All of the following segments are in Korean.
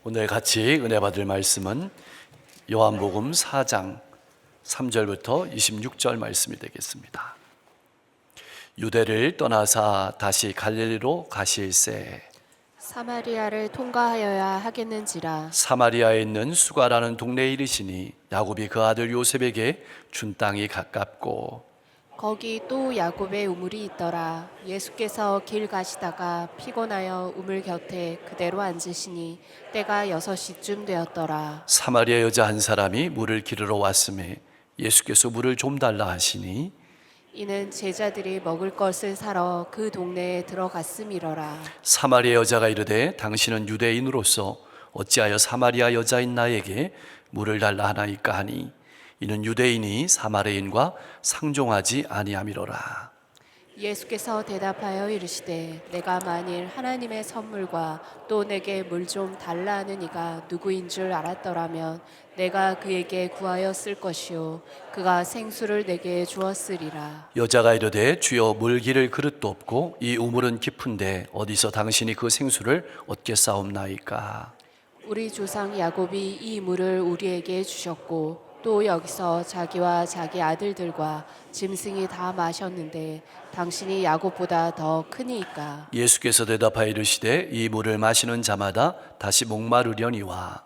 오늘 같이 은혜 받을 말씀은 요한복음 4장 3절부터 26절 말씀이 되겠습니다. 유대를 떠나사 다시 갈릴리로 가실새 사마리아를 통과하여야 하겠는지라. 사마리아에 있는 수가라는 동네에 이르시니 야곱이 그 아들 요셉에게 준 땅이 가깝고 거기 또 야곱의 우물이 있더라. 예수께서 길 가시다가 피곤하여 우물 곁에 그대로 앉으시니 때가 6시쯤 되었더라. 사마리아 여자 한 사람이 물을 기르러 왔음에 예수께서 물을 좀 달라 하시니 이는 제자들이 먹을 것을 사러 그 동네에 들어갔음이러라. 사마리아 여자가 이르되 당신은 유대인으로서 어찌하여 사마리아 여자인 나에게 물을 달라 하나이까 하니 이는 유대인이 사마리아인과 상종하지 아니함이로라. 예수께서 대답하여 이르시되 내가 만일 하나님의 선물과 또 내게 물 좀 달라 하는 이가 누구인 줄 알았더라면 내가 그에게 구하였을 것이요 그가 생수를 내게 주었으리라. 여자가 이르되 주여 물 기를 그릇도 없고 이 우물은 깊은데 어디서 당신이 그 생수를 얻겠사옵나이까. 우리 조상 야곱이 이 물을 우리에게 주셨고 또 여기서 자기와 자기 아들들과 짐승이 다 마셨는데 당신이 야곱보다 더 크니이까. 예수께서 대답하여 이르시되 이 물을 마시는 자마다 다시 목마르려니와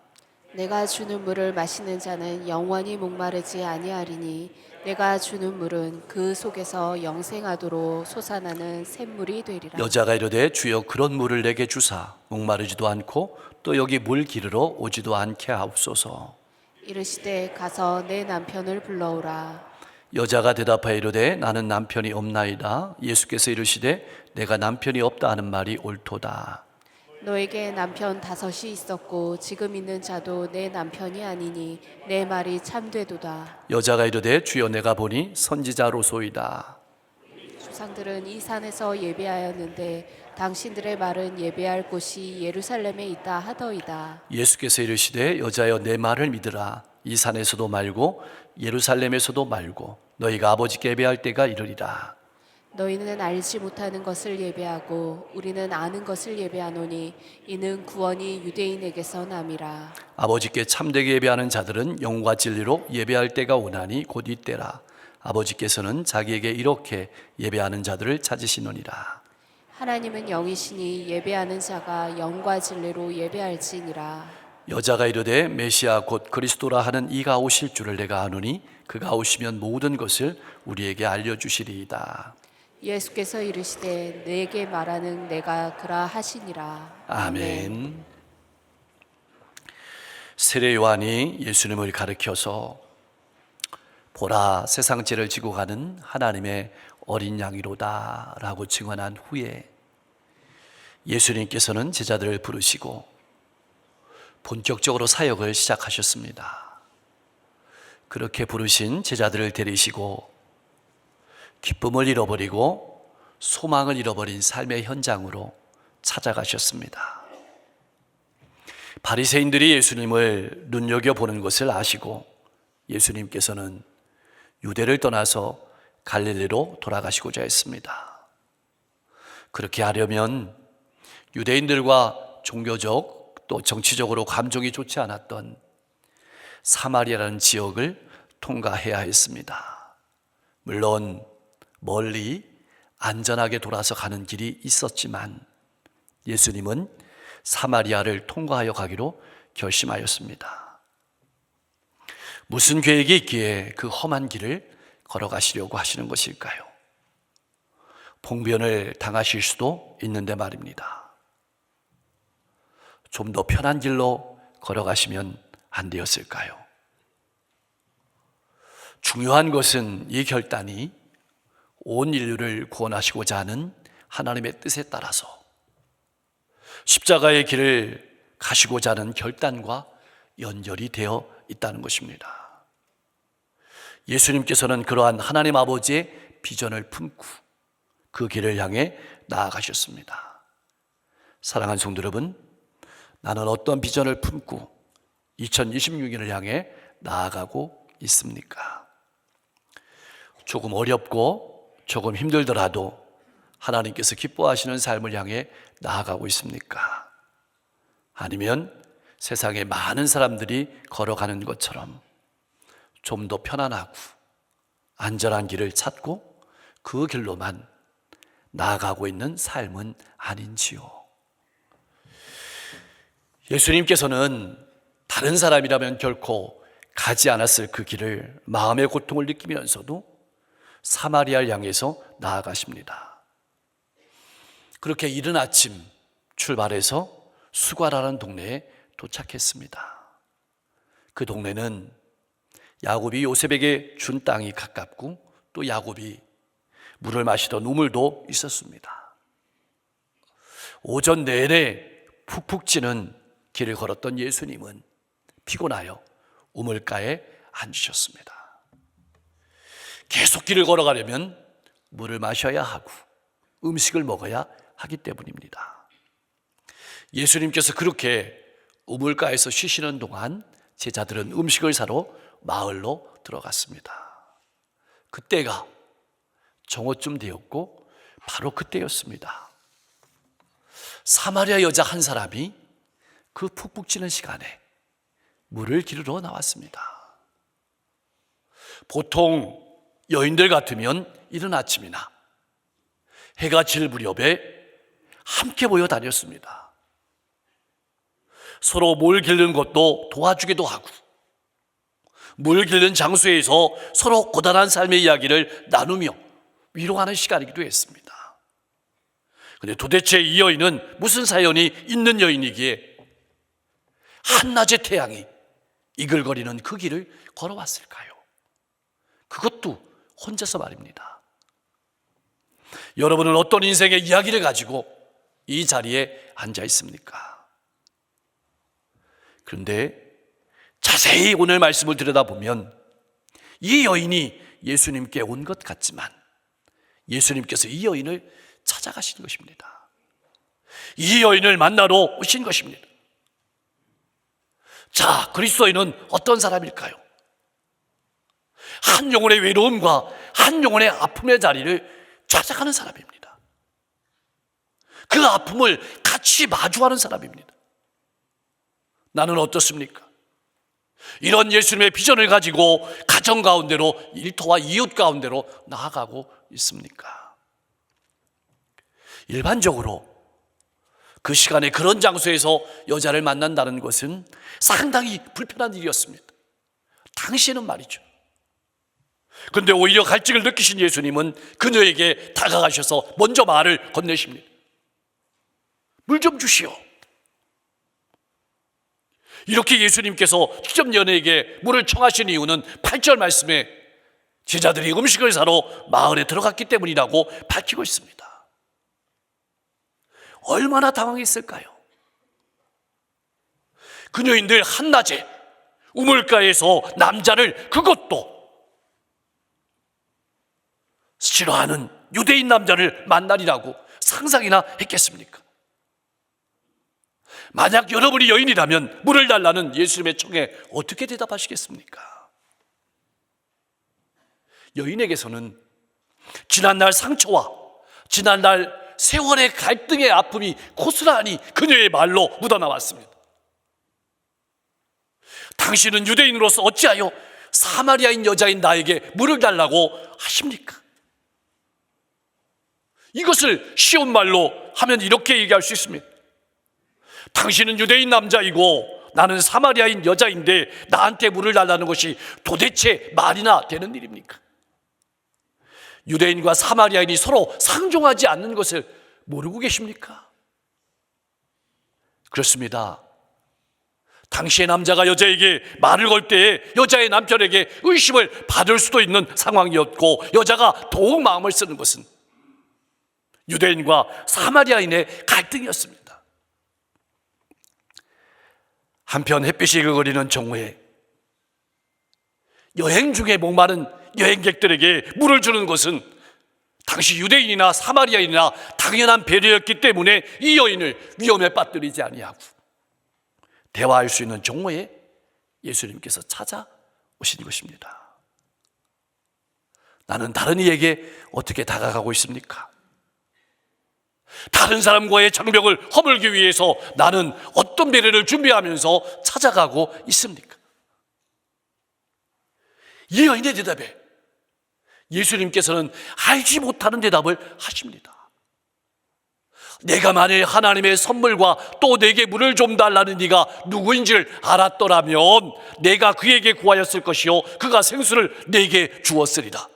내가 주는 물을 마시는 자는 영원히 목마르지 아니하리니 내가 주는 물은 그 속에서 영생하도록 솟아나는 샘물이 되리라. 여자가 이르되 주여 그런 물을 내게 주사 목마르지도 않고 또 여기 물 기르러 오지도 않게 하옵소서. 이르시되 가서 내 남편을 불러오라. 여자가 대답하여 이르되 나는 남편이 없나이다. 예수께서 이르시되 내가 남편이 없다 하는 말이 옳도다. 너에게 남편 5이 있었고 지금 있는 자도 내 남편이 아니니 내 말이 참되도다. 여자가 이르되 주여 내가 보니 선지자로소이다. 조상들은 이 산에서 예배하였는데 당신들의 말은 예배할 곳이 예루살렘에 있다 하더이다. 예수께서 이르시되 여자여 내 말을 믿으라. 이 산에서도 말고 예루살렘에서도 말고 너희가 아버지께 예배할 때가 이르리라. 너희는 알지 못하는 것을 예배하고 우리는 아는 것을 예배하노니 이는 구원이 유대인에게서 남이라. 아버지께 참되게 예배하는 자들은 영과 진리로 예배할 때가 오나니 곧 이때라. 아버지께서는 자기에게 이렇게 예배하는 자들을 찾으시느니라. 하나님은 영이시니 예배하는 자가 영과 진리로 예배할지니라. 여자가 이르되 메시아 곧 그리스도라 하는 이가 오실 줄을 내가 아노니 그가 오시면 모든 것을 우리에게 알려주시리이다. 예수께서 이르시되 내게 말하는 내가 그라 하시니라. 아멘. 세례 요한이 예수님을 가르쳐서 보라 세상 죄를 지고 가는 하나님의 어린 양이로다 라고 증언한 후에 예수님께서는 제자들을 부르시고 본격적으로 사역을 시작하셨습니다. 그렇게 부르신 제자들을 데리시고 기쁨을 잃어버리고 소망을 잃어버린 삶의 현장으로 찾아가셨습니다. 바리새인들이 예수님을 눈여겨보는 것을 아시고 예수님께서는 유대를 떠나서 갈릴리로 돌아가시고자 했습니다. 그렇게 하려면 유대인들과 종교적 또 정치적으로 감정이 좋지 않았던 사마리아라는 지역을 통과해야 했습니다. 물론 멀리 안전하게 돌아서 가는 길이 있었지만 예수님은 사마리아를 통과하여 가기로 결심하였습니다. 무슨 계획이 있기에 그 험한 길을 걸어가시려고 하시는 것일까요? 봉변을 당하실 수도 있는데 말입니다. 좀 더 편한 길로 걸어가시면 안 되었을까요? 중요한 것은 이 결단이 온 인류를 구원하시고자 하는 하나님의 뜻에 따라서 십자가의 길을 가시고자 하는 결단과 연결이 되어 있다는 것입니다. 예수님께서는 그러한 하나님 아버지의 비전을 품고 그 길을 향해 나아가셨습니다. 사랑하는 성도 여러분, 나는 어떤 비전을 품고 2026년을 향해 나아가고 있습니까? 조금 어렵고 조금 힘들더라도 하나님께서 기뻐하시는 삶을 향해 나아가고 있습니까? 아니면 세상에 많은 사람들이 걸어가는 것처럼 좀 더 편안하고 안전한 길을 찾고 그 길로만 나아가고 있는 삶은 아닌지요. 예수님께서는 다른 사람이라면 결코 가지 않았을 그 길을 마음의 고통을 느끼면서도 사마리아를 향해서 나아가십니다. 그렇게 이른 아침 출발해서 수가라는 동네에 도착했습니다. 그 동네는 야곱이 요셉에게 준 땅이 가깝고 또 야곱이 물을 마시던 우물도 있었습니다. 오전 내내 푹푹 찌는 길을 걸었던 예수님은 피곤하여 우물가에 앉으셨습니다. 계속 길을 걸어가려면 물을 마셔야 하고 음식을 먹어야 하기 때문입니다. 예수님께서 그렇게 우물가에서 쉬시는 동안 제자들은 음식을 사러 마을로 들어갔습니다. 그때가 정오쯤 되었고 바로 그때였습니다. 사마리아 여자 한 사람이 그 푹푹 찌는 시간에 물을 기르러 나왔습니다. 보통 여인들 같으면 이른 아침이나 해가 질 무렵에 함께 모여 다녔습니다. 서로 물 기르는 것도 도와주기도 하고 물 기르는 장소에서 서로 고단한 삶의 이야기를 나누며 위로하는 시간이기도 했습니다. 그런데 도대체 이 여인은 무슨 사연이 있는 여인이기에 한낮의 태양이 이글거리는 그 길을 걸어왔을까요? 그것도 혼자서 말입니다. 여러분은 어떤 인생의 이야기를 가지고 이 자리에 앉아 있습니까? 그런데 자세히 오늘 말씀을 들여다보면 이 여인이 예수님께 온 것 같지만 예수님께서 이 여인을 찾아가신 것입니다. 이 여인을 만나러 오신 것입니다. 자, 그리스도인은 어떤 사람일까요? 한 영혼의 외로움과 한 영혼의 아픔의 자리를 찾아가는 사람입니다. 그 아픔을 같이 마주하는 사람입니다. 나는 어떻습니까? 이런 예수님의 비전을 가지고 가정 가운데로 일터와 이웃 가운데로 나아가고 있습니까? 일반적으로 그 시간에 그런 장소에서 여자를 만난다는 것은 상당히 불편한 일이었습니다. 당시에는 말이죠. 그런데 오히려 갈증을 느끼신 예수님은 그녀에게 다가가셔서 먼저 말을 건네십니다. 물 좀 주시오. 이렇게 예수님께서 직접 여인에게 물을 청하신 이유는 8절 말씀에 제자들이 음식을 사러 마을에 들어갔기 때문이라고 밝히고 있습니다. 얼마나 당황했을까요? 그녀인들 한낮에 우물가에서 남자를, 그것도 싫어하는 유대인 남자를 만나리라고 상상이나 했겠습니까? 만약 여러분이 여인이라면 물을 달라는 예수님의 청에 어떻게 대답하시겠습니까? 여인에게서는 지난날 상처와 지난날 세월의 갈등의 아픔이 고스란히 그녀의 말로 묻어나왔습니다. 당신은 유대인으로서 어찌하여 사마리아인 여자인 나에게 물을 달라고 하십니까? 이것을 쉬운 말로 하면 이렇게 얘기할 수 있습니다. 당신은 유대인 남자이고 나는 사마리아인 여자인데 나한테 물을 달라는 것이 도대체 말이나 되는 일입니까? 유대인과 사마리아인이 서로 상종하지 않는 것을 모르고 계십니까? 그렇습니다. 당시의 남자가 여자에게 말을 걸 때에 여자의 남편에게 의심을 받을 수도 있는 상황이었고, 여자가 더욱 마음을 쓰는 것은 유대인과 사마리아인의 갈등이었습니다. 한편 햇빛이 그거리는 정오에 여행 중에 목마른 여행객들에게 물을 주는 것은 당시 유대인이나 사마리아인이나 당연한 배려였기 때문에 이 여인을 위험에 빠뜨리지 아니하고 대화할 수 있는 정오에 예수님께서 찾아오신 것입니다. 나는 다른 이에게 어떻게 다가가고 있습니까? 다른 사람과의 장벽을 허물기 위해서 나는 어떤 배려를 준비하면서 찾아가고 있습니까? 이 여인의 대답에 예수님께서는 알지 못하는 대답을 하십니다. 내가 만일 하나님의 선물과 또 내게 물을 좀 달라는 네가 누구인지를 알았더라면 내가 그에게 구하였을 것이요 그가 생수를 내게 주었으리다.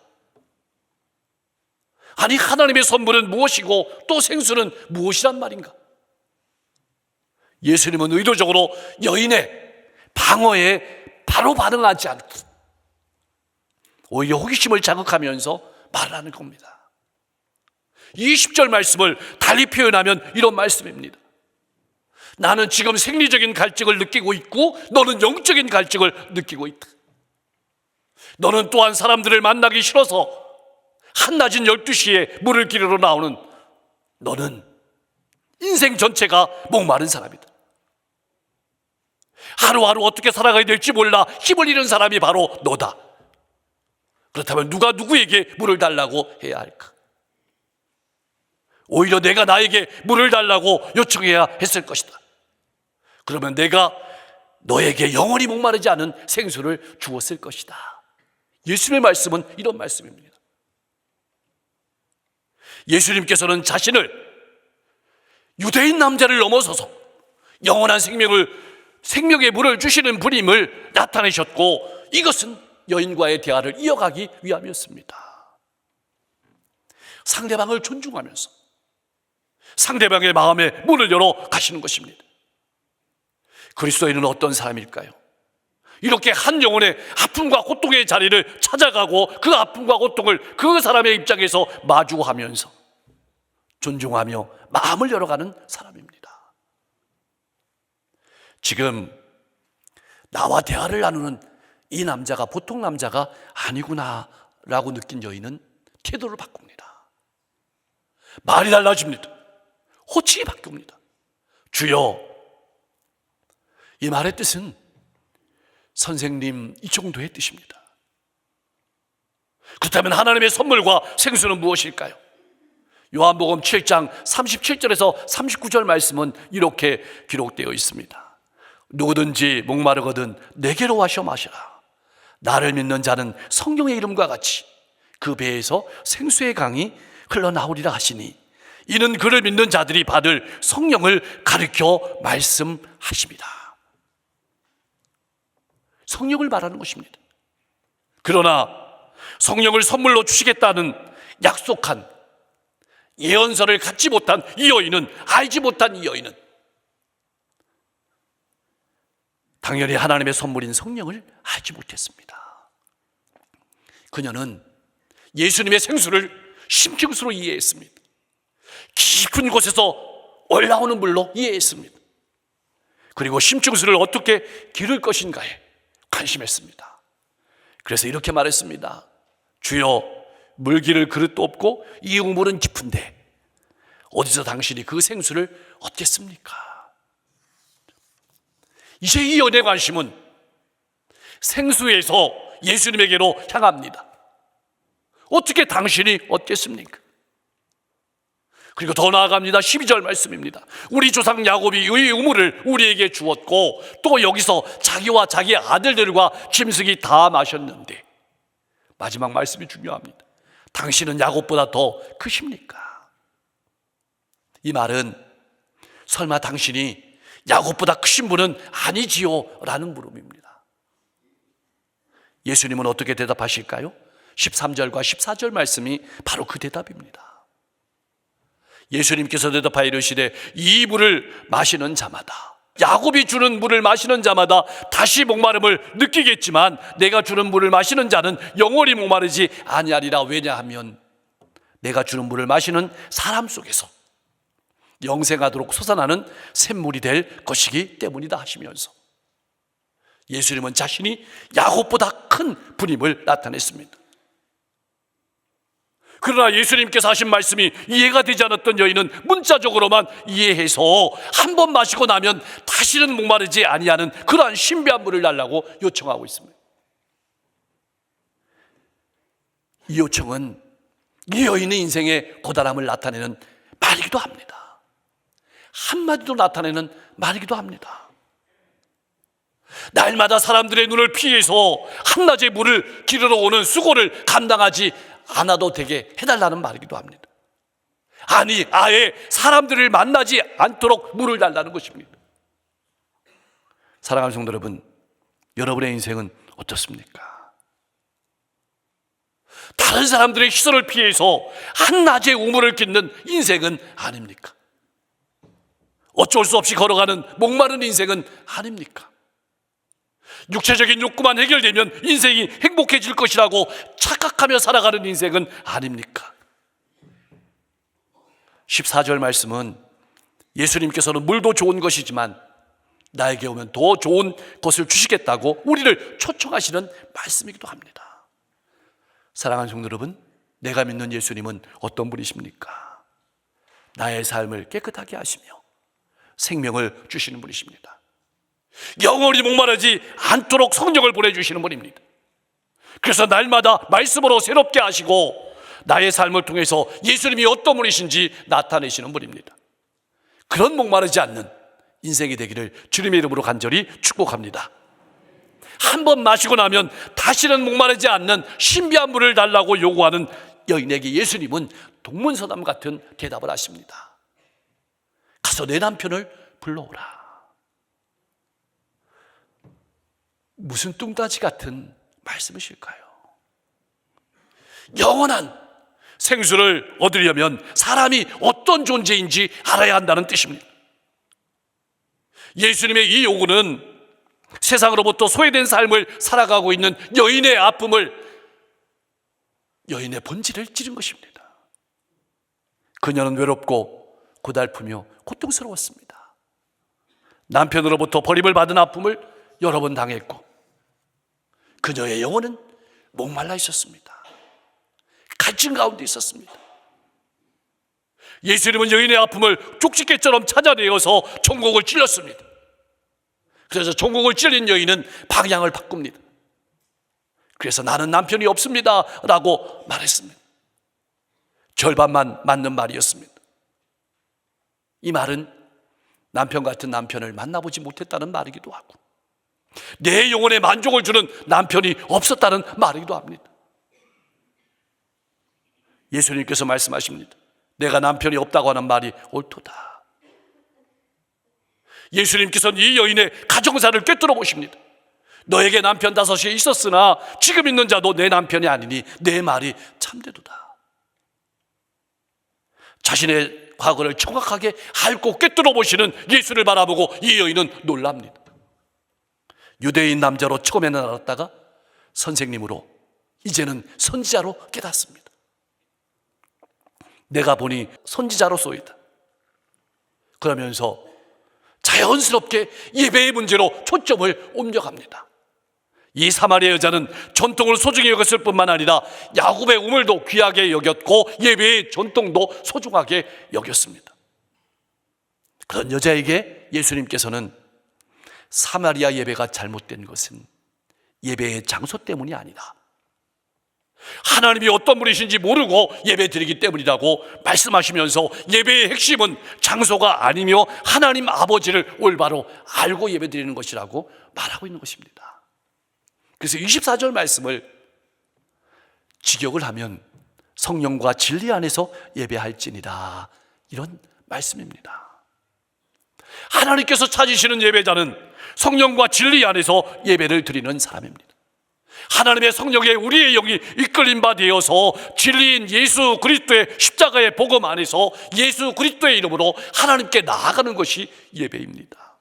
아니, 하나님의 선물은 무엇이고 또 생수는 무엇이란 말인가? 예수님은 의도적으로 여인의 방어에 바로 반응하지 않고 오히려 호기심을 자극하면서 말하는 겁니다. 20절 말씀을 달리 표현하면 이런 말씀입니다. 나는 지금 생리적인 갈증을 느끼고 있고 너는 영적인 갈증을 느끼고 있다. 너는 또한 사람들을 만나기 싫어서 한낮인 12시에 물을 기르러 나오는 너는 인생 전체가 목마른 사람이다. 하루하루 어떻게 살아가야 될지 몰라 힘을 잃은 사람이 바로 너다. 그렇다면 누가 누구에게 물을 달라고 해야 할까? 오히려 내가 나에게 물을 달라고 요청해야 했을 것이다. 그러면 내가 너에게 영원히 목마르지 않은 생수를 주었을 것이다. 예수님의 말씀은 이런 말씀입니다. 예수님께서는 자신을 유대인 남자를 넘어서서 영원한 생명의 물을 주시는 분임을 나타내셨고 이것은 여인과의 대화를 이어가기 위함이었습니다. 상대방을 존중하면서 상대방의 마음에 문을 열어 가시는 것입니다. 그리스도인은 어떤 사람일까요? 이렇게 한 영혼의 아픔과 고통의 자리를 찾아가고 그 아픔과 고통을 그 사람의 입장에서 마주하면서 존중하며 마음을 열어가는 사람입니다. 지금 나와 대화를 나누는 이 남자가 보통 남자가 아니구나 라고 느낀 여인은 태도를 바꿉니다. 말이 달라집니다. 호칭이 바뀝니다. 주여, 이 말의 뜻은 선생님 이 정도의 뜻입니다. 그렇다면 하나님의 선물과 생수는 무엇일까요? 요한복음 7장 37절에서 39절 말씀은 이렇게 기록되어 있습니다. 누구든지 목마르거든 내게로 와서 마시라. 나를 믿는 자는 성령의 이름과 같이 그 배에서 생수의 강이 흘러나오리라 하시니 이는 그를 믿는 자들이 받을 성령을 가르쳐 말씀하십니다. 성령을 말하는 것입니다. 그러나 성령을 선물로 주시겠다는 약속한 예언서를 갖지 못한 이 여인은, 알지 못한 이 여인은 당연히 하나님의 선물인 성령을 알지 못했습니다. 그녀는 예수님의 생수를 심층수로 이해했습니다. 깊은 곳에서 올라오는 물로 이해했습니다. 그리고 심층수를 어떻게 기를 것인가에 관심했습니다. 그래서 이렇게 말했습니다. 주여, 물 기를 그릇도 없고 이 우물은 깊은데 어디서 당신이 그 생수를 얻겠습니까? 이제 이 여인의 관심은 생수에서 예수님에게로 향합니다. 어떻게 당신이 얻겠습니까? 그리고 더 나아갑니다. 12절 말씀입니다. 우리 조상 야곱이 이 우물을 우리에게 주었고 또 여기서 자기와 자기 아들들과 짐승이 다 마셨는데, 마지막 말씀이 중요합니다. 당신은 야곱보다 더 크십니까? 이 말은 설마 당신이 야곱보다 크신 분은 아니지요? 라는 물음입니다. 예수님은 어떻게 대답하실까요? 13절과 14절 말씀이 바로 그 대답입니다. 예수님께서 대답하여 이르시되 이 물을 마시는 자마다, 야곱이 주는 물을 마시는 자마다 다시 목마름을 느끼겠지만 내가 주는 물을 마시는 자는 영원히 목마르지 아니하리라. 왜냐하면 내가 주는 물을 마시는 사람 속에서 영생하도록 솟아나는 샘물이 될 것이기 때문이다 하시면서 예수님은 자신이 야곱보다 큰 분임을 나타냈습니다. 그러나 예수님께서 하신 말씀이 이해가 되지 않았던 여인은 문자적으로만 이해해서 한 번 마시고 나면 다시는 목마르지 아니하는 그러한 신비한 물을 달라고 요청하고 있습니다. 이 요청은 이 여인의 인생의 고단함을 나타내는 말이기도 합니다. 한마디도 나타내는 말이기도 합니다. 날마다 사람들의 눈을 피해서 한낮에 물을 기르러 오는 수고를 감당하지 않아도 되게 해달라는 말이기도 합니다. 아니, 아예 사람들을 만나지 않도록 물을 달라는 것입니다. 사랑하는 성도 여러분, 여러분의 인생은 어떻습니까? 다른 사람들의 시선을 피해서 한낮에 우물을 깃는 인생은 아닙니까? 어쩔 수 없이 걸어가는 목마른 인생은 아닙니까? 육체적인 욕구만 해결되면 인생이 행복해질 것이라고 착각하며 살아가는 인생은 아닙니까? 14절 말씀은 예수님께서는 물도 좋은 것이지만 나에게 오면 더 좋은 것을 주시겠다고 우리를 초청하시는 말씀이기도 합니다. 사랑하는 성도 여러분, 내가 믿는 예수님은 어떤 분이십니까? 나의 삶을 깨끗하게 하시며 생명을 주시는 분이십니다. 영원히 목마르지 않도록 성령을 보내주시는 분입니다. 그래서 날마다 말씀으로 새롭게 하시고 나의 삶을 통해서 예수님이 어떤 분이신지 나타내시는 분입니다. 그런 목마르지 않는 인생이 되기를 주님의 이름으로 간절히 축복합니다. 한 번 마시고 나면 다시는 목마르지 않는 신비한 물을 달라고 요구하는 여인에게 예수님은 동문서답 같은 대답을 하십니다. 가서 내 남편을 불러오라. 무슨 뚱따지 같은 말씀이실까요? 영원한 생수를 얻으려면 사람이 어떤 존재인지 알아야 한다는 뜻입니다. 예수님의 이 요구는 세상으로부터 소외된 삶을 살아가고 있는 여인의 아픔을, 여인의 본질을 찌른 것입니다. 그녀는 외롭고 고달프며 고통스러웠습니다. 남편으로부터 버림을 받은 아픔을 여러 번 당했고 그녀의 영혼은 목말라 있었습니다. 갈증 가운데 있었습니다. 예수님은 여인의 아픔을 쪽집게처럼 찾아내어서 종국을 찔렀습니다. 그래서 종국을 찔린 여인은 방향을 바꿉니다. 그래서 나는 남편이 없습니다 라고 말했습니다. 절반만 맞는 말이었습니다. 이 말은 남편 같은 남편을 만나보지 못했다는 말이기도 하고 내 영혼에 만족을 주는 남편이 없었다는 말이기도 합니다. 예수님께서 말씀하십니다. 내가 남편이 없다고 하는 말이 옳도다. 예수님께서는 이 여인의 가정사를 꿰뚫어 보십니다. 너에게 남편 5이 있었으나 지금 있는 자도 내 남편이 아니니 내 말이 참되도다. 자신의 과거를 정확하게 핥고 꿰뚫어 보시는 예수를 바라보고 이 여인은 놀랍니다. 유대인 남자로 처음에는 알았다가 선생님으로 이제는 선지자로 깨닫습니다. 내가 보니 선지자로소이다. 그러면서 자연스럽게 예배의 문제로 초점을 옮겨갑니다. 이 사마리아 여자는 전통을 소중히 여겼을 뿐만 아니라 야곱의 우물도 귀하게 여겼고 예배의 전통도 소중하게 여겼습니다. 그런 여자에게 예수님께서는 사마리아 예배가 잘못된 것은 예배의 장소 때문이 아니다, 하나님이 어떤 분이신지 모르고 예배 드리기 때문이라고 말씀하시면서 예배의 핵심은 장소가 아니며 하나님 아버지를 올바로 알고 예배 드리는 것이라고 말하고 있는 것입니다. 그래서 24절 말씀을 직역을 하면 성령과 진리 안에서 예배할지니라, 이런 말씀입니다. 하나님께서 찾으시는 예배자는 성령과 진리 안에서 예배를 드리는 사람입니다. 하나님의 성령에 우리의 영이 이끌림 바 되어서 진리인 예수 그리스도의 십자가의 복음 안에서 예수 그리스도의 이름으로 하나님께 나아가는 것이 예배입니다.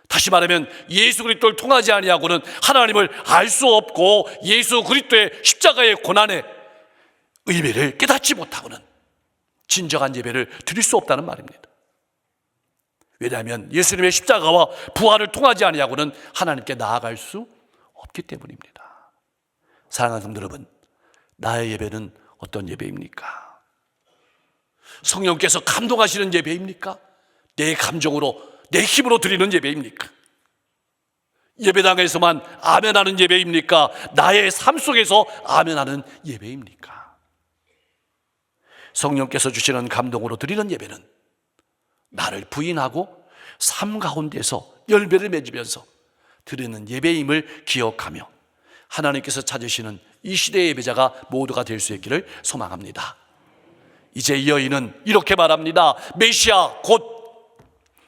다시 말하면 예수 그리스도를 통하지 아니하고는 하나님을 알 수 없고 예수 그리스도의 십자가의 고난의 의미를 깨닫지 못하고는 진정한 예배를 드릴 수 없다는 말입니다. 왜냐하면 예수님의 십자가와 부활을 통하지 아니하고는 하나님께 나아갈 수 없기 때문입니다. 사랑하는 성도 여러분, 나의 예배는 어떤 예배입니까? 성령께서 감동하시는 예배입니까? 내 감정으로, 내 힘으로 드리는 예배입니까? 예배당에서만 아멘하는 예배입니까? 나의 삶 속에서 아멘하는 예배입니까? 성령께서 주시는 감동으로 드리는 예배는 나를 부인하고 삶 가운데서 열매를 맺으면서 드리는 예배임을 기억하며 하나님께서 찾으시는 이 시대의 예배자가 모두가 될 수 있기를 소망합니다. 이제 이 여인은 이렇게 말합니다. 메시아 곧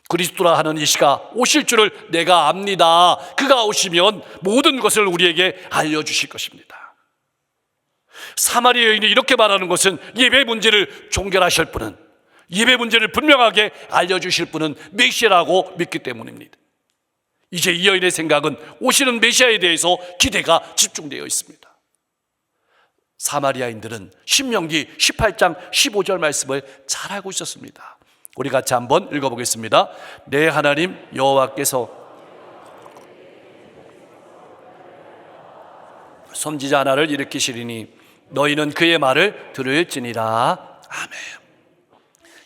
그리스도라 하는 이 시가 오실 줄을 내가 압니다. 그가 오시면 모든 것을 우리에게 알려주실 것입니다. 사마리아 여인이 이렇게 말하는 것은 예배 문제를 종결하실 분은, 예배 문제를 분명하게 알려주실 분은 메시아라고 믿기 때문입니다. 이제 이 여인의 생각은 오시는 메시아에 대해서 기대가 집중되어 있습니다. 사마리아인들은 신명기 18장 15절 말씀을 잘 알고 있었습니다. 우리 같이 한번 읽어보겠습니다. 내 하나님 여호와께서 선지자 하나를 일으키시리니 너희는 그의 말을 들을지니라. 아멘.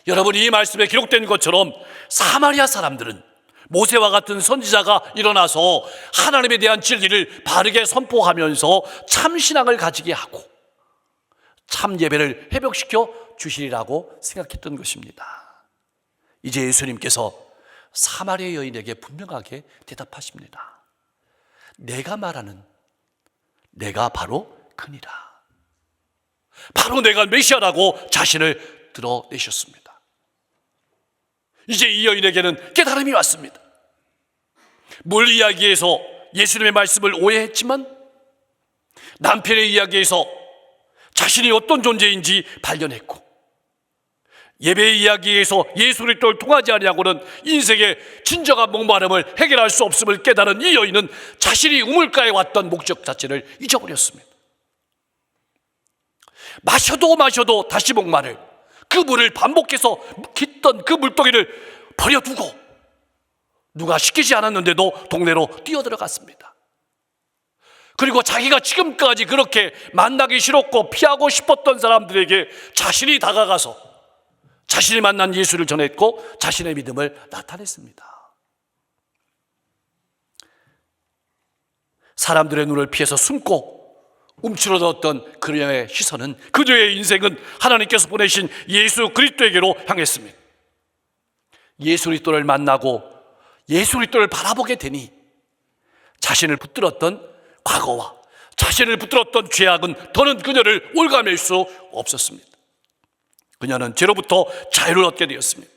여러분, 이 말씀에 기록된 것처럼 사마리아 사람들은 모세와 같은 선지자가 일어나서 하나님에 대한 진리를 바르게 선포하면서 참 신앙을 가지게 하고 참 예배를 회복시켜 주시리라고 생각했던 것입니다. 이제 예수님께서 사마리아 여인에게 분명하게 대답하십니다. 내가 말하는 내가 바로 그니라. 바로 내가 메시아라고 자신을 드러내셨습니다. 이제 이 여인에게는 깨달음이 왔습니다. 물 이야기에서 예수님의 말씀을 오해했지만 남편의 이야기에서 자신이 어떤 존재인지 발견했고, 예배의 이야기에서 예수 그리스도를 통하지 아니하고는 인생의 진정한 목마름을 해결할 수 없음을 깨달은 이 여인은 자신이 우물가에 왔던 목적 자체를 잊어버렸습니다. 마셔도 다시 목마를 그 물을 반복해서 깃던 그 물동이를 버려두고 누가 시키지 않았는데도 동네로 뛰어들어갔습니다. 그리고 자기가 지금까지 그렇게 만나기 싫었고 피하고 싶었던 사람들에게 자신이 다가가서 자신이 만난 예수를 전했고 자신의 믿음을 나타냈습니다. 사람들의 눈을 피해서 숨고 움츠러들었던 그녀의 시선은, 그녀의 인생은 하나님께서 보내신 예수 그리스도에게로 향했습니다. 예수 그리스도를 만나고 예수 그리스도를 바라보게 되니 자신을 붙들었던 과거와 자신을 붙들었던 죄악은 더는 그녀를 올가맬 수 없었습니다. 그녀는 죄로부터 자유를 얻게 되었습니다.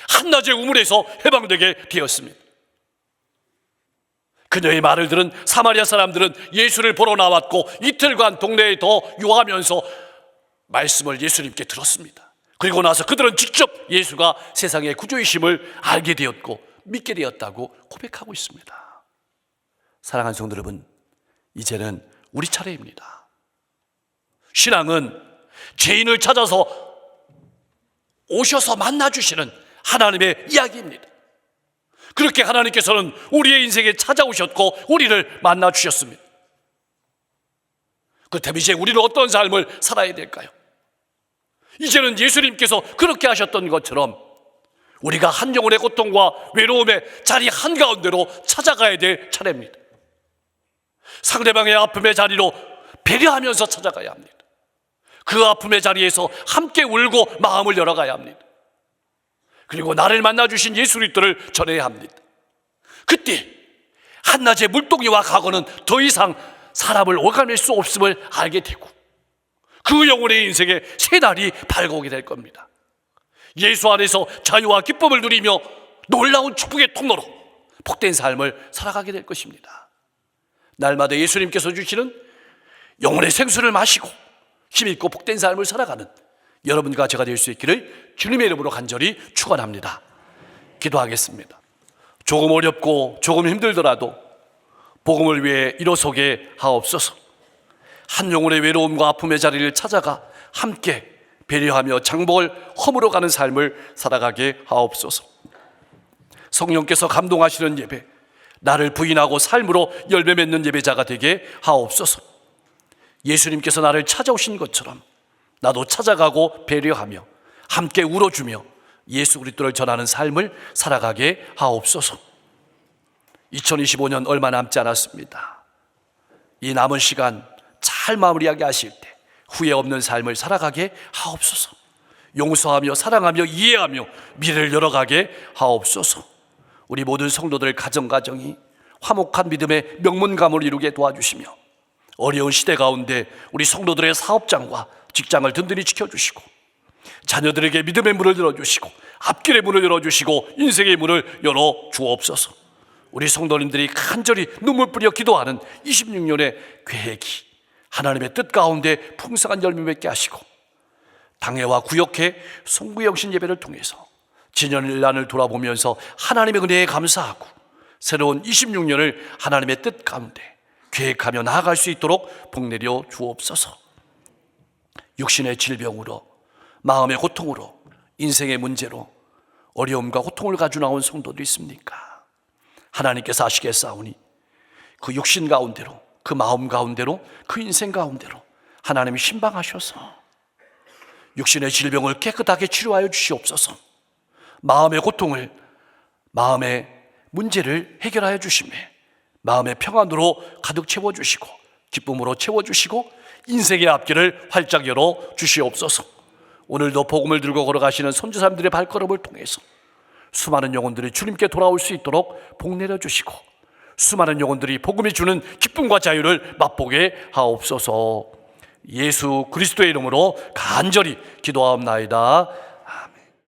한낮의 우물에서 해방되게 되었습니다. 그녀의 말을 들은 사마리아 사람들은 예수를 보러 나왔고 이틀간 동네에 더 유하면서 말씀을 예수님께 들었습니다. 그리고 나서 그들은 직접 예수가 세상의 구주이심을 알게 되었고 믿게 되었다고 고백하고 있습니다. 사랑하는 성도 여러분, 이제는 우리 차례입니다. 신앙은 죄인을 찾아서 오셔서 만나주시는 하나님의 이야기입니다. 그렇게 하나님께서는 우리의 인생에 찾아오셨고 우리를 만나주셨습니다. 그렇다면 이제 우리는 어떤 삶을 살아야 될까요? 이제는 예수님께서 그렇게 하셨던 것처럼 우리가 한 영혼의 고통과 외로움의 자리 한가운데로 찾아가야 될 차례입니다. 상대방의 아픔의 자리로 배려하면서 찾아가야 합니다. 그 아픔의 자리에서 함께 울고 마음을 열어가야 합니다. 그리고 나를 만나주신 예수 그리스도를 전해야 합니다. 그때 한낮의 물동이와 과거는 더 이상 사람을 오가맬 수 없음을 알게 되고 그 영혼의 인생에 새날이 밝아오게 될 겁니다. 예수 안에서 자유와 기쁨을 누리며 놀라운 축복의 통로로 복된 삶을 살아가게 될 것입니다. 날마다 예수님께서 주시는 영혼의 생수를 마시고 힘있고 복된 삶을 살아가는 여러분과 제가 될 수 있기를 주님의 이름으로 간절히 축원합니다. 기도하겠습니다. 조금 어렵고 조금 힘들더라도 복음을 위해 일어서게 하옵소서. 한 영혼의 외로움과 아픔의 자리를 찾아가 함께 배려하며 장복을 허물어 가는 삶을 살아가게 하옵소서. 성령께서 감동하시는 예배, 나를 부인하고 삶으로 열매 맺는 예배자가 되게 하옵소서. 예수님께서 나를 찾아오신 것처럼 나도 찾아가고 배려하며 함께 울어주며 예수 그리스도를 전하는 삶을 살아가게 하옵소서. 2025년 얼마 남지 않았습니다. 이 남은 시간 잘 마무리하게 하실 때 후회 없는 삶을 살아가게 하옵소서. 용서하며 사랑하며 이해하며 미래를 열어가게 하옵소서. 우리 모든 성도들 가정가정이 화목한 믿음의 명문가문을 이루게 도와주시며 어려운 시대 가운데 우리 성도들의 사업장과 직장을 든든히 지켜주시고 자녀들에게 믿음의 문을 열어주시고 앞길의 문을 열어주시고 인생의 문을 열어주옵소서. 우리 성도님들이 간절히 눈물 뿌려 기도하는 26년의 계획이 하나님의 뜻 가운데 풍성한 열매 맺게 하시고 당회와 구역회 송구영신 예배를 통해서 지년일난을 돌아보면서 하나님의 은혜에 감사하고 새로운 26년을 하나님의 뜻 가운데 계획하며 나아갈 수 있도록 복내려 주옵소서. 육신의 질병으로 마음의 고통으로 인생의 문제로 어려움과 고통을 가지고 나온 성도도 있습니까? 하나님께서 아시겠사오니 그 육신 가운데로 그 마음 가운데로 그 인생 가운데로 하나님이 신방하셔서 육신의 질병을 깨끗하게 치료하여 주시옵소서. 마음의 고통을 마음의 문제를 해결하여 주시며 마음의 평안으로 가득 채워주시고 기쁨으로 채워주시고 인생의 앞길을 활짝 열어 주시옵소서. 오늘도 복음을 들고 걸어가시는 선지자님들의 발걸음을 통해서 수많은 영혼들이 주님께 돌아올 수 있도록 복내려 주시고 수많은 영혼들이 복음이 주는 기쁨과 자유를 맛보게 하옵소서. 예수 그리스도의 이름으로 간절히 기도하옵나이다.